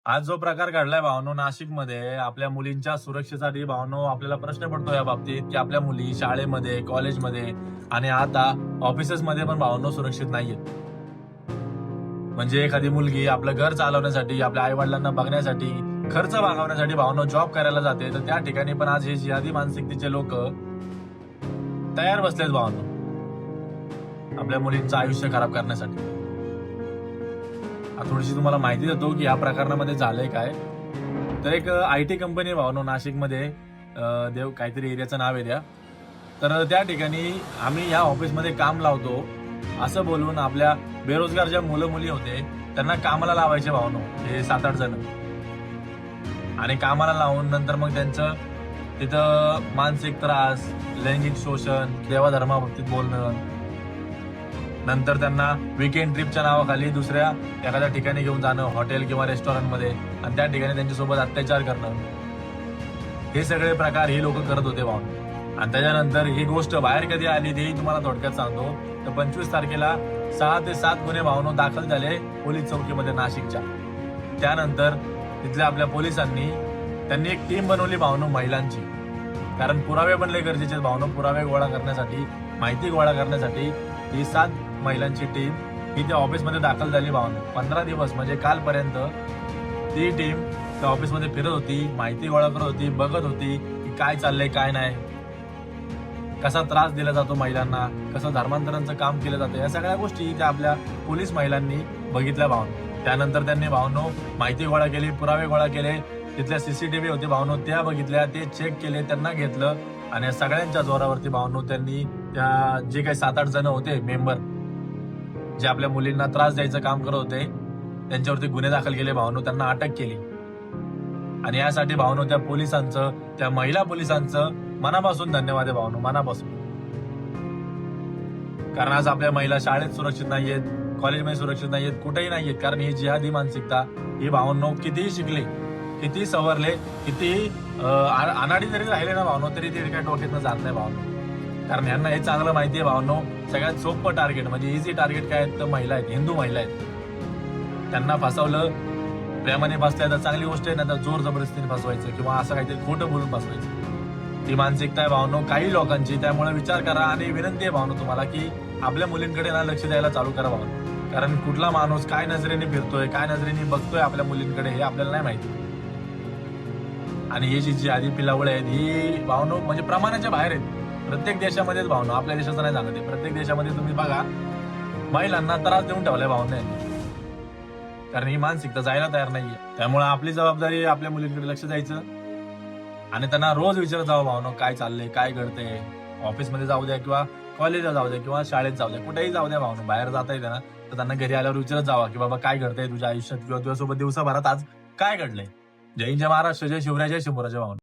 आज जो प्रकार घडलाय भावनो नाशिकमध्ये आपल्या मुलींच्या सुरक्षेसाठी भावनो आपल्याला प्रश्न पडतो या बाबतीत की आपल्या मुली शाळेमध्ये, कॉलेजमध्ये आणि आता ऑफिसेसमध्ये पण भावनो सुरक्षित नाहीयेत. म्हणजे एखादी मुलगी आपलं घर चालवण्यासाठी, आपल्या आई वडिलांना बघण्यासाठी, खर्च भागवण्यासाठी भावनो जॉब करायला जाते, तर त्या ठिकाणी पण आज हे जिहादी मानसिकतेचे लोक तयार बसलेत भावनो आपल्या मुलींचं आयुष्य खराब करण्यासाठी. थोडीशी तुम्हाला माहिती देतो की या प्रकरणामध्ये झालंय काय. तर एक IT कंपनी भावनो नाशिकमध्ये देव काहीतरी एरियाचं नाव आहे त्या. तर त्या ठिकाणी आम्ही या ऑफिसमध्ये काम लावतो असं बोलून आपल्या बेरोजगार ज्या मुलं मुली होते त्यांना कामाला लावायचे भावनो हे 7-8 जण. आणि कामाला लावून नंतर मग त्यांचं तिथं मानसिक त्रास, लैंगिक शोषण, देवाधर्माबाबतीत बोलणं, नंतर त्यांना वीकेंड ट्रिपच्या नावाखाली दुसऱ्या एखाद्या ठिकाणी घेऊन जाणं, हॉटेल किंवा रेस्टॉरंटमध्ये, आणि त्या ठिकाणी त्यांच्यासोबत अत्याचार करणं, हे सगळे प्रकार ही लोक करत होते भावनो. आणि त्याच्यानंतर ही गोष्ट बाहेर कधी आली तेही तुम्हाला थोडक्यात सांगतो. तर 25 तारखेला 6 ते 7 गुन्हे भावनो दाखल झाले पोलीस चौकीमध्ये नाशिकच्या. त्यानंतर तिथल्या आपल्या पोलिसांनी त्यांनी एक टीम बनवली भावनो महिलांची. कारण पुरावे बनले गरजेचे भावनो. पुरावे गोळा करण्यासाठी, माहिती गोळा करण्यासाठी ही 7 महिलांची टीम ही त्या ऑफिसमध्ये दाखल झाली भावनो. 15 दिवस म्हणजे कालपर्यंत ती टीम त्या ऑफिसमध्ये फिरत होती, माहिती गोळा करत होती, बघत होती की काय चाललंय काय नाही, कसा त्रास दिला जातो महिलांना, कसं धर्मांतरांचं काम केलं जातं, या सगळ्या गोष्टी त्या आपल्या पोलीस महिलांनी बघितल्या भावनो. त्यानंतर त्यांनी भावनो माहिती गोळा केली, पुरावे गोळा केले, तिथल्या CCTV होते भावनो त्या बघितल्या, ते चेक केले, त्यांना घेतलं आणि या सगळ्यांच्या जोरावरती भावनो त्यांनी त्या जे काही 7-8 जण होते मेंबर जे आपल्या मुलींना त्रास द्यायचं काम करत होते त्यांच्यावरती गुन्हे दाखल केले भावनो. त्यांना अटक केली. आणि यासाठी भावनो त्या पोलिसांचं, त्या महिला पोलिसांचं मनापासून धन्यवाद आहे भावनो, मनापासून. कारण आज आपल्या महिला शाळेत सुरक्षित नाहीयेत, कॉलेजमध्ये सुरक्षित नाहीयेत, कुठेही नाहीयेत. कारण ही जिहादी मानसिकता ही भावनो कितीही शिकले, कितीही सवरले, कितीही अनाडी जरी राहिले ना भावनो, तरी ते काही डोक्यातनं जात नाही भावनो. कारण यांना हे चांगलं माहिती आहे भावनो, सगळ्यात सोपं टार्गेट म्हणजे इझी टार्गेट काय आहेत तर महिला आहेत, हिंदू महिला आहेत. त्यांना फसवलं, प्रेमाने फसल्या तर चांगली गोष्ट आहे, ना तर जोर जबरदस्तीने फसवायचं किंवा असं काहीतरी खोटं बोलून फसवायचं. ती मानसिकता आहे भावनो काही लोकांची. त्यामुळे विचार करा आणि विनंती आहे भावनो तुम्हाला की आपल्या मुलींकडे ना लक्ष द्यायला चालू करा भावनो. कारण कुठला माणूस काय नजरेने फिरतोय, काय नजरेने बघतोय आपल्या मुलींकडे हे आपल्याला नाही माहिती. आणि ही जी आधी पिलावळ आहेत ही भावनो म्हणजे प्रमाणाच्या बाहेर आहेत. प्रत्येक देशामध्येच भावनो, आपल्या देशाचं नाही सांगते, प्रत्येक देशामध्ये तुम्ही बघा महिलांना त्रास देऊन ठेवलाय भावनो यांनी. कारण ही मानसिकता जायला तयार नाहीये. त्यामुळे आपली जबाबदारी आपल्या मुलींकडे लक्ष द्यायचं आणि त्यांना रोज विचारत जावं भावनो काय चाललंय, काय घडतंय. ऑफिसमध्ये जाऊ द्या किंवा कॉलेजला जाऊ द्या किंवा शाळेत जाऊ द्या, कुठेही जाऊ द्या भावनो. बाहेर जाता येते ना तर त्यांना घरी आल्यावर विचारत जावा की बाबा काय घडतंय तुझ्या आयुष्यात किंवा तुझ्यासोबत दिवसाभरात आज काय घडलंय. जय जय महाराष्ट्र, जय शिवराय, जय शंभूराज भावनो.